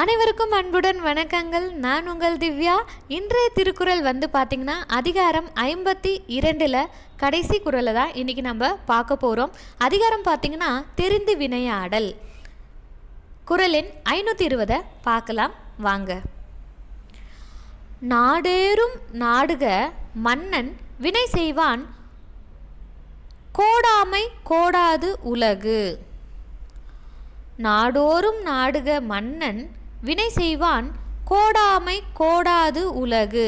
அனைவருக்கும் அன்புடன் வணக்கங்கள். நான் உங்கள் திவ்யா. இன்றைய திருக்குறள் பார்த்திங்கன்னா அதிகாரம் 52 கடைசி குறளை தான் இன்றைக்கி நம்ம பார்க்க போகிறோம். அதிகாரம் பார்த்திங்கன்னா தெரிந்து வினையாடல். குறளின் 520 பார்க்கலாம் வாங்க. நாடேறும் நாடுக மன்னன் வினை செய்வான் கோடாமை கோடாது உலகு. நாடோறும் நாடுக மன்னன் வினை செய்வான் கோடாமை கோடாது உலகு.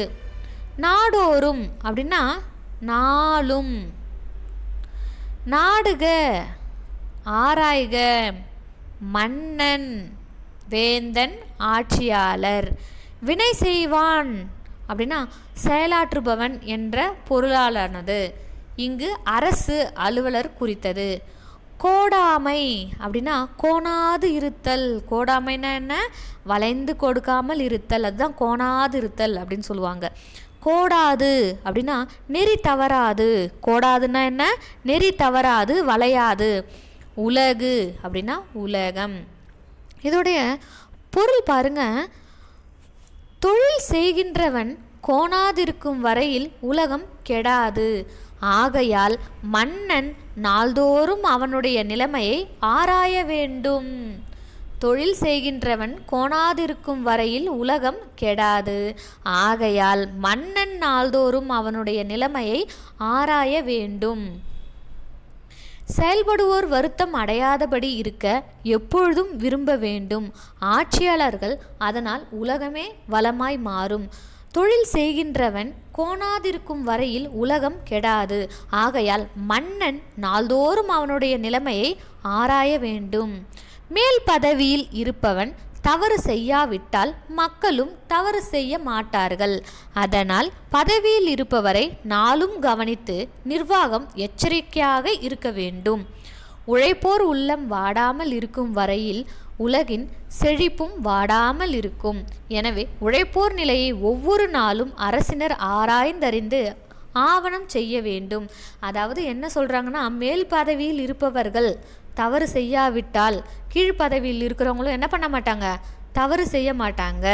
நாடோறும் அப்படின்னா நாளும், நாடுக ஆராய்க, மன்னன் வேந்தன் ஆட்சியாளர், வினை செய்வான் அப்படின்னா செயலாற்றுபவன் என்ற பொருளாலானது. இங்கு அரசு அலுவலர் குறித்தது. கோடாமை அப்படின்னா கோணாது இருத்தல். கோடாமைன்னா என்ன? வளைந்து கொடுக்காமல் இருத்தல், அதுதான் கோணாது இருத்தல் அப்படின்னு சொல்லுவாங்க. கோடாது அப்படின்னா நெறி தவறாது. கோடாதுன்னா என்ன? நெறி தவறாது, வளையாது. உலகு அப்படின்னா உலகம். இதோடைய பொருள் பாருங்க. தொழில் செய்கின்றவன் கோணாதிருக்கும் வரையில் உலகம் கெடாது. ஆகையால் மன்னன் நாள்தோறும் அவனுடைய நிலைமையை ஆராய வேண்டும். தொழில் செய்கின்றவன் கோணாதிருக்கும் வரையில் உலகம் கெடாது. ஆகையால் மன்னன் நாள்தோறும் அவனுடைய நிலைமையை ஆராய வேண்டும். செயல்படுவோர் வருத்தம் அடையாதபடி இருக்க எப்பொழுதும் விரும்ப வேண்டும். ஆட்சியாளர்கள் அதனால் உலகமே வளமாய் மாறும். தொழில் செய்கின்றவன் கோணாதிருக்கும் வரையில் உலகம் கெடாது. ஆகையால் மன்னன் நாள்தோறும் அவனுடைய நிலைமையை ஆராய வேண்டும். மேல் பதவியில் இருப்பவன் தவறு செய்யாவிட்டால் மக்களும் தவறு செய்ய மாட்டார்கள். அதனால் பதவியில் இருப்பவரை நாளும் கவனித்து நிர்வாகம் எச்சரிக்கையாக இருக்க வேண்டும். உழைப்போர் உள்ளம் வாடாமல் இருக்கும் வரையில் உலகின் செழிப்பும் வாடாமல் இருக்கும். எனவே உழைப்போர் நிலையை ஒவ்வொரு நாளும் அரசினர் ஆராய்ந்தறிந்து ஆவணம் செய்ய வேண்டும். அதாவது என்ன சொல்கிறாங்கன்னா, மேல் பதவியில் இருப்பவர்கள் தவறு செய்யாவிட்டால் கீழ்ப்பதவியில் இருக்கிறவங்களும் என்ன பண்ண மாட்டாங்க? தவறு செய்ய மாட்டாங்க.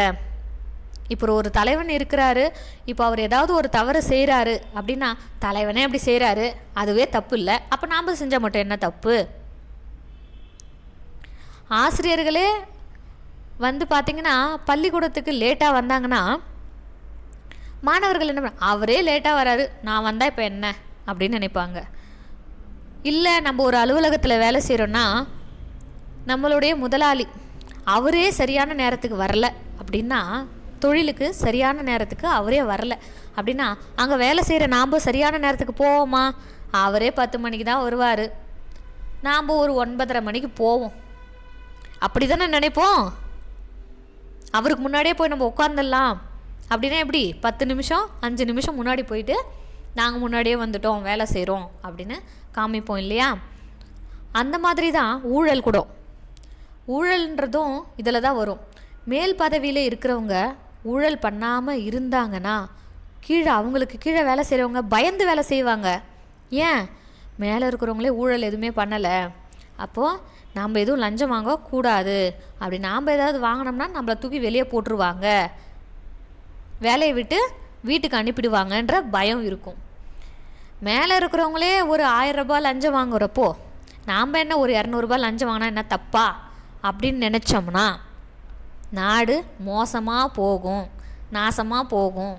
இப்போ ஒரு தலைவன் இருக்கிறாரு, இப்போ அவர் ஏதாவது ஒரு தவறு செய்கிறாரு அப்படின்னா தலைவனே அப்படி செய்கிறாரு, அதுவே தப்பு இல்லை, அப்போ நாம் செஞ்சால் மட்டும் என்ன தப்பு? ஆசிரியர்களே பார்த்திங்கன்னா பள்ளிக்கூடத்துக்கு லேட்டாக வந்தாங்கன்னா மாணவர்கள் என்ன அவரே லேட்டாக வராரு, நான் வந்தால் இப்போ என்ன அப்படின்னு நினைப்பாங்க. இல்லை நம்ம ஒரு அலுவலகத்தில் வேலை செய்கிறோன்னா நம்மளுடைய முதலாளி அவரே சரியான நேரத்துக்கு வரல அப்படின்னா, தொழிலுக்கு சரியான நேரத்துக்கு அவரே வரல அப்படின்னா அங்கே வேலை செய்கிற நாம் சரியான நேரத்துக்கு போவோமா? அவரே 10 மணிக்கு தான் வருவார், நாம் ஒரு 9:30 மணிக்கு போவோம். அப்படி தானே நினைப்போம். அவருக்கு முன்னாடியே போய் நம்ம உட்காந்துடலாம் அப்படின்னா எப்படி? 10 நிமிஷம் 5 நிமிஷம் முன்னாடி போயிட்டு நாங்கள் முன்னாடியே வந்துட்டோம், வேலை செய்கிறோம் அப்படின்னு காமிப்போம் இல்லையா? அந்த மாதிரி தான் ஊழல் கூட. ஊழல்ன்றதும் இதில் தான் வரும். மேல் பதவியில் இருக்கிறவங்க ஊழல் பண்ணாமல் இருந்தாங்கன்னா அவங்களுக்கு கீழே வேலை செய்கிறவங்க பயந்து வேலை செய்வாங்க. ஏன்? மேலே இருக்கிறவங்களே ஊழல் எதுவுமே பண்ணலை, அப்போது நாம் எதுவும் லஞ்சம் வாங்கக்கூடாது, அப்படி நாம் ஏதாவது வாங்கினோம்னா நம்மளை தூக்கி வெளியே போட்டுருவாங்க, வேலையை விட்டு வீட்டுக்கு அனுப்பிடுவாங்கன்ற பயம் இருக்கும். மேலே இருக்கிறவங்களே ஒரு 1000 ரூபாய் லஞ்சம் வாங்குறப்போ நாம் என்ன ஒரு 200 ரூபாய் லஞ்சம் வாங்கினா என்ன தப்பா அப்படின்னு நினச்சோம்னா நாடு மோசமாக போகும், நாசமாக போகும்.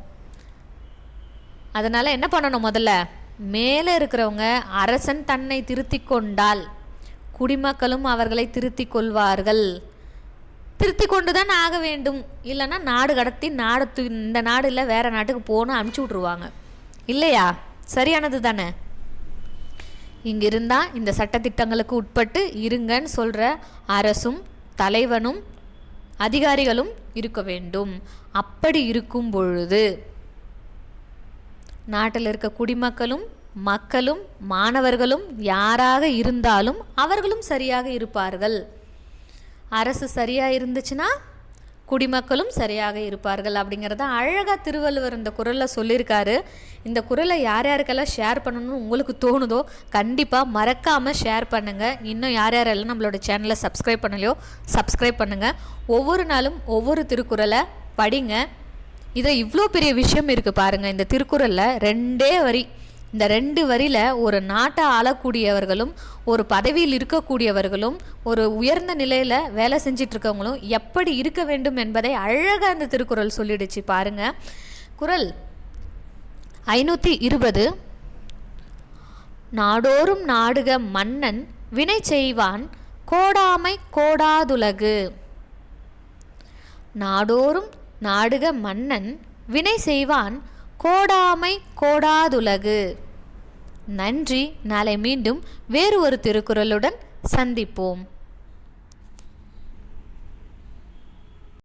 அதனால் என்ன பண்ணணும்? முதல்ல மேலே இருக்கிறவங்க அரசன் தன்னை திருத்தி கொண்டால் குடிமக்களும் அவர்களை திருத்தி கொள்வார்கள். திருத்தி கொண்டு தான் ஆக வேண்டும். இல்லைன்னா நாடு கடத்தி இந்த நாடு இல்லை வேறு நாட்டுக்கு போகணும் அனுப்பிச்சி விட்ருவாங்க இல்லையா? சரியானது தானே? இங்கே இருந்தால் இந்த சட்டத்திட்டங்களுக்கு உட்பட்டு இருங்கன்னு சொல்கிற அரசும் தலைவனும் அதிகாரிகளும் இருக்க வேண்டும். அப்படி இருக்கும் பொழுது நாட்டில் இருக்க குடிமக்களும் மக்களும் மாணவர்களும் யாராக இருந்தாலும் அவர்களும் சரியாக இருப்பார்கள். அரசு சரியாக இருந்துச்சுன்னா குடிமக்களும் சரியாக இருப்பார்கள் அப்படிங்கிறத அழகாக திருவள்ளுவர் இந்த குறளில் சொல்லியிருக்காரு. இந்த குறளை யார் யாருக்கெல்லாம் ஷேர் பண்ணணும்னு உங்களுக்கு தோணுதோ கண்டிப்பாக மறக்காமல் ஷேர் பண்ணுங்கள். இன்னும் யார் யாரெல்லாம் நம்மளோட சேனலை சப்ஸ்கிரைப் பண்ணலையோ சப்ஸ்கிரைப் பண்ணுங்கள். ஒவ்வொரு நாளும் ஒவ்வொரு திருக்குறளை படிங்க. இதில் இவ்வளோ பெரிய விஷயம் இருக்குது பாருங்கள். இந்த திருக்குறளில் 2 வரி, இந்த 2 வரியில் ஒரு நாட்டை ஆளக்கூடியவர்களும் ஒரு பதவியில் இருக்கக்கூடியவர்களும் ஒரு உயர்ந்த நிலையில் வேலை செஞ்சிட்ருக்கவங்களும் எப்படி இருக்க வேண்டும் என்பதை அழகாக இந்த திருக்குறள் சொல்லிடுச்சு பாருங்கள். குறள் 520. நாடோறும் நாடுக மன்னன் வினை செய்வான் கோடாமை கோடாதுலகு. நாடோறும் நாடுக மன்னன் வினை செய்வான் கோடாமை கோடாதுலகு. நன்றி. நாளை மீண்டும் வேறு ஒரு திருக்குறளுடன் சந்திப்போம்.